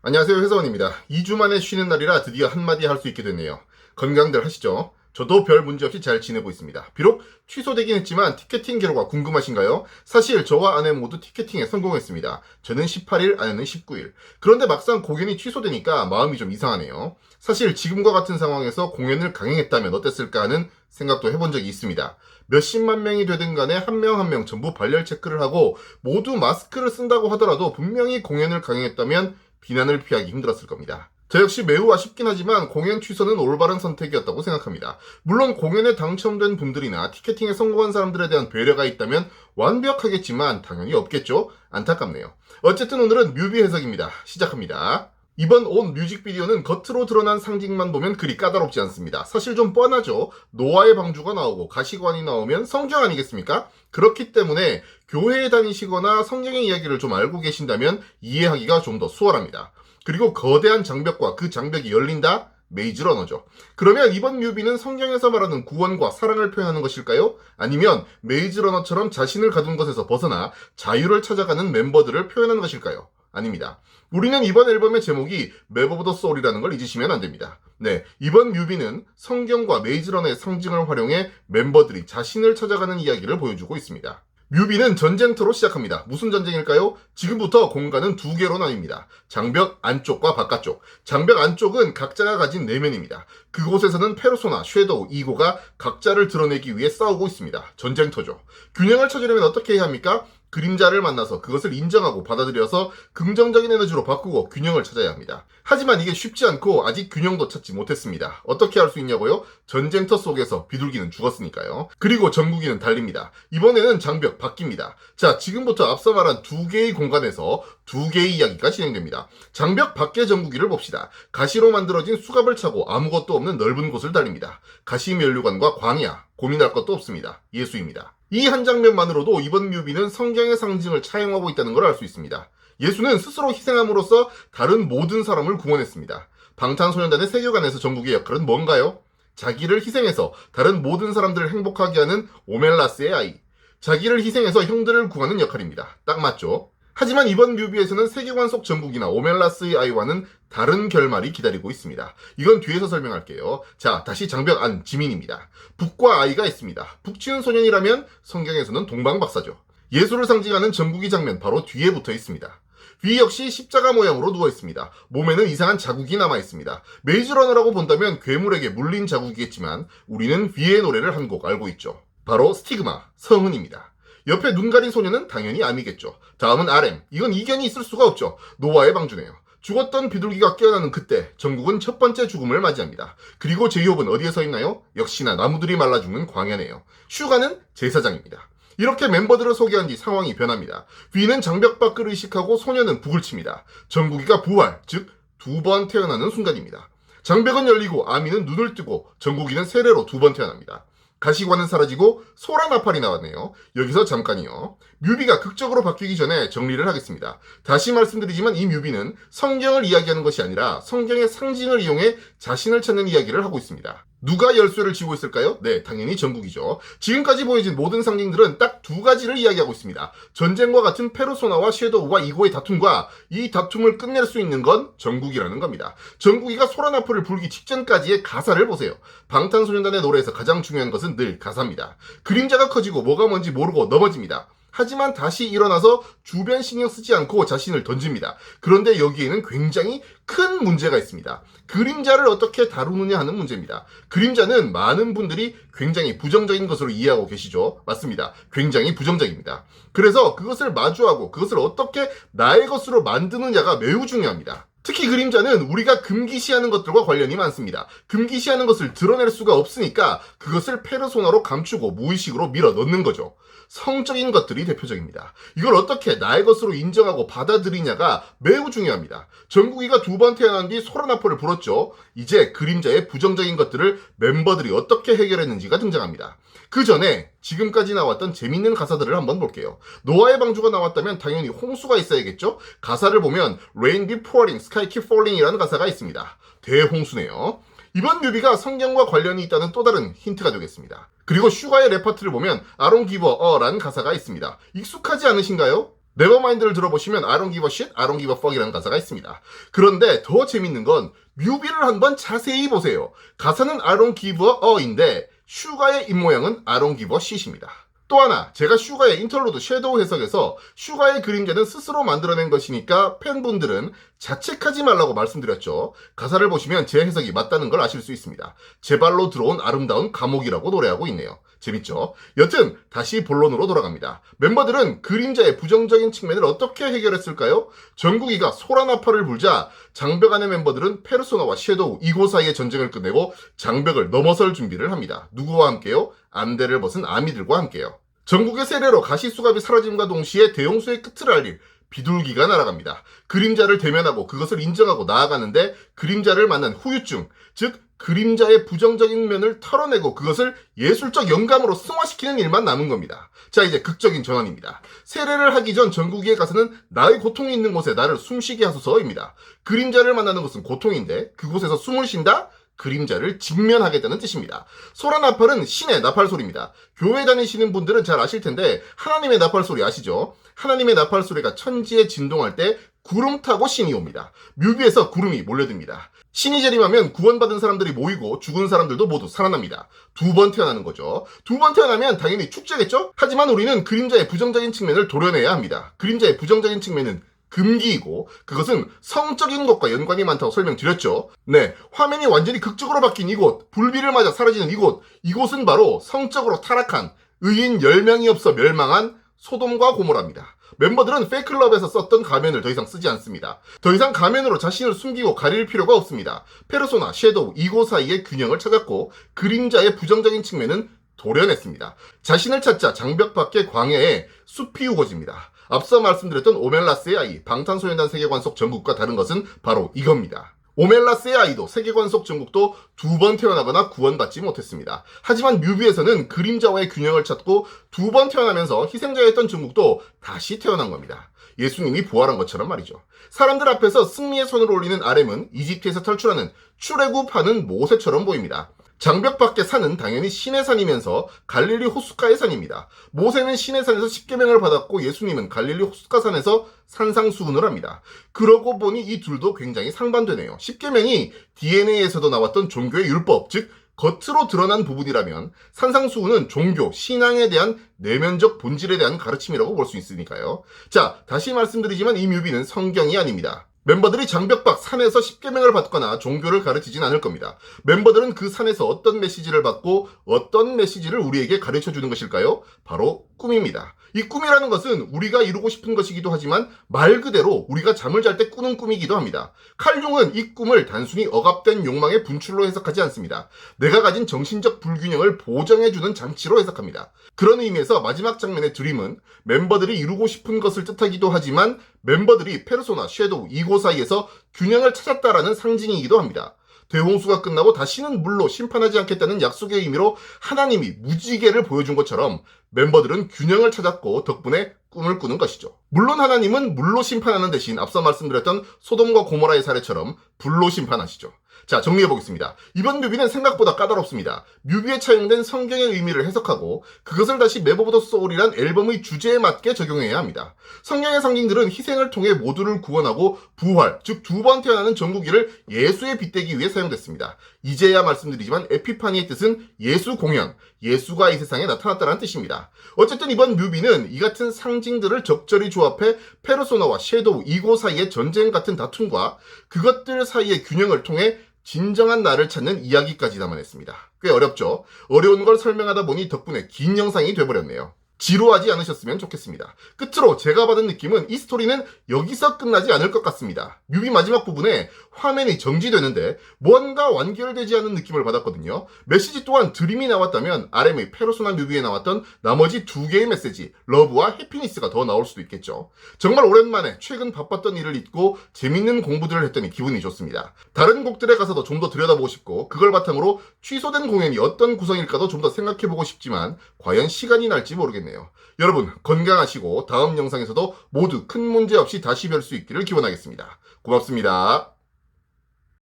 안녕하세요, 회사원입니다. 2주 만에 쉬는 날이라 드디어 한마디 할 수 있게 됐네요. 건강들 하시죠? 저도 별 문제 없이 잘 지내고 있습니다. 비록 취소되긴 했지만 티켓팅 결과 궁금하신가요? 사실 저와 아내 모두 티켓팅에 성공했습니다. 저는 18일, 아내는 19일. 그런데 막상 공연이 취소되니까 마음이 좀 이상하네요. 사실 지금과 같은 상황에서 공연을 강행했다면 어땠을까 하는 생각도 해본 적이 있습니다. 몇십만 명이 되든 간에 한 명 한 명 전부 발열 체크를 하고 모두 마스크를 쓴다고 하더라도 분명히 공연을 강행했다면 비난을 피하기 힘들었을 겁니다. 저 역시 매우 아쉽긴 하지만 공연 취소는 올바른 선택이었다고 생각합니다. 물론 공연에 당첨된 분들이나 티켓팅에 성공한 사람들에 대한 배려가 있다면 완벽하겠지만 당연히 없겠죠? 안타깝네요. 어쨌든 오늘은 뮤비 해석입니다. 시작합니다. 이번 온 뮤직비디오는 겉으로 드러난 상징만 보면 그리 까다롭지 않습니다. 사실 좀 뻔하죠. 노아의 방주가 나오고 가시관이 나오면 성경 아니겠습니까? 그렇기 때문에 교회에 다니시거나 성경의 이야기를 좀 알고 계신다면 이해하기가 좀 더 수월합니다. 그리고 거대한 장벽과 그 장벽이 열린다? 메이즈 러너죠. 그러면 이번 뮤비는 성경에서 말하는 구원과 사랑을 표현하는 것일까요? 아니면 메이즈 러너처럼 자신을 가둔 것에서 벗어나 자유를 찾아가는 멤버들을 표현하는 것일까요? 아닙니다. 우리는 이번 앨범의 제목이 맵 오브 더 소울이라는 걸 잊으시면 안 됩니다. 네, 이번 뮤비는 성경과 메이즈 러너의 상징을 활용해 멤버들이 자신을 찾아가는 이야기를 보여주고 있습니다. 뮤비는 전쟁터로 시작합니다. 무슨 전쟁일까요? 지금부터 공간은 두 개로 나뉩니다. 장벽 안쪽과 바깥쪽. 장벽 안쪽은 각자가 가진 내면입니다. 그곳에서는 페르소나, 섀도우, 이고가 각자를 드러내기 위해 싸우고 있습니다. 전쟁터죠. 균형을 찾으려면 어떻게 해야 합니까? 그림자를 만나서 그것을 인정하고 받아들여서 긍정적인 에너지로 바꾸고 균형을 찾아야 합니다. 하지만 이게 쉽지 않고 아직 균형도 찾지 못했습니다. 어떻게 할 수 있냐고요? 전쟁터 속에서 비둘기는 죽었으니까요. 그리고 전국이는 달립니다. 이번에는 장벽 바뀝니다. 자, 지금부터 앞서 말한 두 개의 공간에서 두 개의 이야기가 진행됩니다. 장벽 밖의 전국이를 봅시다. 가시로 만들어진 수갑을 차고 아무것도 없는 넓은 곳을 달립니다. 가시면류관과 광야, 고민할 것도 없습니다. 예수입니다. 이 한 장면만으로도 이번 뮤비는 성경의 상징을 차용하고 있다는 걸 알 수 있습니다. 예수는 스스로 희생함으로써 다른 모든 사람을 구원했습니다. 방탄소년단의 세계관에서 전국의 역할은 뭔가요? 자기를 희생해서 다른 모든 사람들을 행복하게 하는 오멜라스의 아이. 자기를 희생해서 형들을 구하는 역할입니다. 딱 맞죠? 하지만 이번 뮤비에서는 세계관 속 전국이나 오멜라스의 아이와는 다른 결말이 기다리고 있습니다. 이건 뒤에서 설명할게요. 자, 다시 장벽 안 지민입니다. 북과 아이가 있습니다. 북치는 소년이라면 성경에서는 동방박사죠. 예수를 상징하는 전국이 장면 바로 뒤에 붙어 있습니다. 위 역시 십자가 모양으로 누워 있습니다. 몸에는 이상한 자국이 남아 있습니다. 메이즈 러너라고 본다면 괴물에게 물린 자국이겠지만 우리는 위의 노래를 한 곡 알고 있죠. 바로 스티그마, 성은입니다. 옆에 눈 가린 소녀는 당연히 암이겠죠. 다음은 RM. 이건 이견이 있을 수가 없죠. 노아의 방주네요. 죽었던 비둘기가 깨어나는 그때 전국은 첫 번째 죽음을 맞이합니다. 그리고 제이홉은 어디에 서 있나요? 역시나 나무들이 말라 죽는 광야네요. 슈가는 제사장입니다. 이렇게 멤버들을 소개한 뒤 상황이 변합니다. 위는 장벽 밖을 의식하고 소녀는 북을 칩니다. 전국이가 부활, 즉 두 번 태어나는 순간입니다. 장벽은 열리고 아미는 눈을 뜨고 전국이는 세례로 두 번 태어납니다. 가시관은 사라지고 소라나팔이 나왔네요. 여기서 잠깐이요. 뮤비가 극적으로 바뀌기 전에 정리를 하겠습니다. 다시 말씀드리지만 이 뮤비는 성경을 이야기하는 것이 아니라 성경의 상징을 이용해 자신을 찾는 이야기를 하고 있습니다. 누가 열쇠를 쥐고 있을까요? 네, 당연히 전국이죠. 지금까지 보여진 모든 상징들은 딱 두 가지를 이야기하고 있습니다. 전쟁과 같은 페르소나와 섀도우와 이고의 다툼과 이 다툼을 끝낼 수 있는 건 전국이라는 겁니다. 전국이가 소라나풀을 불기 직전까지의 가사를 보세요. 방탄소년단의 노래에서 가장 중요한 것은 늘 가사입니다. 그림자가 커지고 뭐가 뭔지 모르고 넘어집니다. 하지만 다시 일어나서 주변 신경 쓰지 않고 자신을 던집니다. 그런데 여기에는 굉장히 큰 문제가 있습니다. 그림자를 어떻게 다루느냐 하는 문제입니다. 그림자는 많은 분들이 굉장히 부정적인 것으로 이해하고 계시죠? 맞습니다. 굉장히 부정적입니다. 그래서 그것을 마주하고 그것을 어떻게 나의 것으로 만드느냐가 매우 중요합니다. 특히 그림자는 우리가 금기시하는 것들과 관련이 많습니다. 금기시하는 것을 드러낼 수가 없으니까 그것을 페르소나로 감추고 무의식으로 밀어 넣는 거죠. 성적인 것들이 대표적입니다. 이걸 어떻게 나의 것으로 인정하고 받아들이냐가 매우 중요합니다. 전국이가 두 번 태어난 뒤 소라나포를 불었죠. 이제 그림자의 부정적인 것들을 멤버들이 어떻게 해결했는지가 등장합니다. 그 전에 지금까지 나왔던 재밌는 가사들을 한번 볼게요. 노아의 방주가 나왔다면 당연히 홍수가 있어야겠죠? 가사를 보면 Rain be pouring, sky keep falling이라는 가사가 있습니다. 대홍수네요. 이번 뮤비가 성경과 관련이 있다는 또 다른 힌트가 되겠습니다. 그리고 슈가의 랩 파트를 보면 I don't give a 라는 가사가 있습니다. 익숙하지 않으신가요? 네버마인드를 들어보시면 I don't give a shit, I don't give a fuck이라는 가사가 있습니다. 그런데 더 재밌는 건 뮤비를 한번 자세히 보세요. 가사는 I don't give a인데 슈가의 입모양은 I don't give a shit입니다. 또 하나, 제가 슈가의 인터루드 섀도우 해석에서 슈가의 그림자는 스스로 만들어낸 것이니까 팬분들은 자책하지 말라고 말씀드렸죠. 가사를 보시면 제 해석이 맞다는 걸 아실 수 있습니다. 제 발로 들어온 아름다운 감옥이라고 노래하고 있네요. 재밌죠? 여튼 다시 본론으로 돌아갑니다. 멤버들은 그림자의 부정적인 측면을 어떻게 해결했을까요? 정국이가 소라나파를 불자 장벽 안의 멤버들은 페르소나와 섀도우 이고 사이의 전쟁을 끝내고 장벽을 넘어설 준비를 합니다. 누구와 함께요? 안대를 벗은 아미들과 함께요. 전국의 세례로 가시수갑이 사라짐과 동시에 대용수의 끝을 알릴 비둘기가 날아갑니다. 그림자를 대면하고 그것을 인정하고 나아가는데 그림자를 만난 후유증, 즉 그림자의 부정적인 면을 털어내고 그것을 예술적 영감으로 승화시키는 일만 남은 겁니다. 자, 이제 극적인 전환입니다. 세례를 하기 전 전국이의 가사는 나의 고통이 있는 곳에 나를 숨쉬게 하소서입니다. 그림자를 만나는 것은 고통인데 그곳에서 숨을 쉰다? 그림자를 직면하겠다는 뜻입니다. 소라나팔은 신의 나팔소리입니다. 교회 다니시는 분들은 잘 아실 텐데 하나님의 나팔소리 아시죠? 하나님의 나팔소리가 천지에 진동할 때 구름 타고 신이 옵니다. 뮤비에서 구름이 몰려듭니다. 신이 재림하면 구원받은 사람들이 모이고 죽은 사람들도 모두 살아납니다. 2번 태어나는 거죠. 2번 태어나면 당연히 축제겠죠? 하지만 우리는 그림자의 부정적인 측면을 도려내야 합니다. 그림자의 부정적인 측면은 금기이고 그것은 성적인 것과 연관이 많다고 설명드렸죠. 네, 화면이 완전히 극적으로 바뀐 이곳, 불비를 맞아 사라지는 이곳은 바로 성적으로 타락한 의인 10명이 없어 멸망한 소돔과 고모라입니다. 멤버들은 페이클럽에서 썼던 가면을 더 이상 쓰지 않습니다. 더 이상 가면으로 자신을 숨기고 가릴 필요가 없습니다. 페르소나, 섀도우, 이고 사이의 균형을 찾았고 그림자의 부정적인 측면은 도려냈습니다. 자신을 찾자 장벽 밖의 광야에 숲이 우거집니다. 앞서 말씀드렸던 오멜라스의 아이, 방탄소년단 세계관 속 전국과 다른 것은 바로 이겁니다. 오멜라스의 아이도 세계관 속 전국도 2번 태어나거나 구원받지 못했습니다. 하지만 뮤비에서는 그림자와의 균형을 찾고 2번 태어나면서 희생자였던 전국도 다시 태어난 겁니다. 예수님이 부활한 것처럼 말이죠. 사람들 앞에서 승리의 손을 올리는 RM은 이집트에서 탈출하는 출애굽하는 모세처럼 보입니다. 장벽 밖의 산은 당연히 신의 산이면서 갈릴리 호숫가의 산입니다. 모세는 신의 산에서 10계명을 받았고 예수님은 갈릴리 호숫가 산에서 산상수훈을 합니다. 그러고 보니 이 둘도 굉장히 상반되네요. 10계명이 DNA에서도 나왔던 종교의 율법, 즉 겉으로 드러난 부분이라면 산상수훈은 종교, 신앙에 대한 내면적 본질에 대한 가르침이라고 볼 수 있으니까요. 자, 다시 말씀드리지만 이 뮤비는 성경이 아닙니다. 멤버들이 장벽 밖 산에서 10계명을 받거나 종교를 가르치진 않을 겁니다. 멤버들은 그 산에서 어떤 메시지를 받고 어떤 메시지를 우리에게 가르쳐주는 것일까요? 바로 꿈입니다. 이 꿈이라는 것은 우리가 이루고 싶은 것이기도 하지만 말 그대로 우리가 잠을 잘 때 꾸는 꿈이기도 합니다. 칼융은 이 꿈을 단순히 억압된 욕망의 분출로 해석하지 않습니다. 내가 가진 정신적 불균형을 보정해주는 장치로 해석합니다. 그런 의미에서 마지막 장면의 드림은 멤버들이 이루고 싶은 것을 뜻하기도 하지만 멤버들이 페르소나, 섀도우, 이고 사이에서 균형을 찾았다라는 상징이기도 합니다. 대홍수가 끝나고 다시는 물로 심판하지 않겠다는 약속의 의미로 하나님이 무지개를 보여준 것처럼 멤버들은 균형을 찾았고 덕분에 꿈을 꾸는 것이죠. 물론 하나님은 물로 심판하는 대신 앞서 말씀드렸던 소돔과 고모라의 사례처럼 불로 심판하시죠. 자, 정리해보겠습니다. 이번 뮤비는 생각보다 까다롭습니다. 뮤비에 차용된 성경의 의미를 해석하고 그것을 다시 메보 오브 더 소울이란 앨범의 주제에 맞게 적용해야 합니다. 성경의 상징들은 희생을 통해 모두를 구원하고 부활, 즉 2번 태어나는 전국이를 예수에 빗대기 위해 사용됐습니다. 이제야 말씀드리지만 에피파니의 뜻은 예수 공연, 예수가 이 세상에 나타났다는 뜻입니다. 어쨌든 이번 뮤비는 이 같은 상징들을 적절히 조합해 페르소나와 섀도우, 이고 사이의 전쟁 같은 다툼과 그것들 사이의 균형을 통해 진정한 나를 찾는 이야기까지 담아냈습니다. 꽤 어렵죠? 어려운 걸 설명하다 보니 덕분에 긴 영상이 돼버렸네요. 지루하지 않으셨으면 좋겠습니다. 끝으로 제가 받은 느낌은 이 스토리는 여기서 끝나지 않을 것 같습니다. 뮤비 마지막 부분에 화면이 정지되는데 뭔가 완결되지 않은 느낌을 받았거든요. 메시지 또한 드림이 나왔다면 RM의 페르소나 뮤비에 나왔던 나머지 2개의 메시지, 러브와 해피니스가 더 나올 수도 있겠죠. 정말 오랜만에 최근 바빴던 일을 잊고 재밌는 공부들을 했더니 기분이 좋습니다. 다른 곡들의 가사도 좀 더 들여다보고 싶고 그걸 바탕으로 취소된 공연이 어떤 구성일까도 좀 더 생각해보고 싶지만 과연 시간이 날지 모르겠네요. 여러분 건강하시고 다음 영상에서도 모두 큰 문제 없이 다시 뵐 수 있기를 기원하겠습니다. 고맙습니다.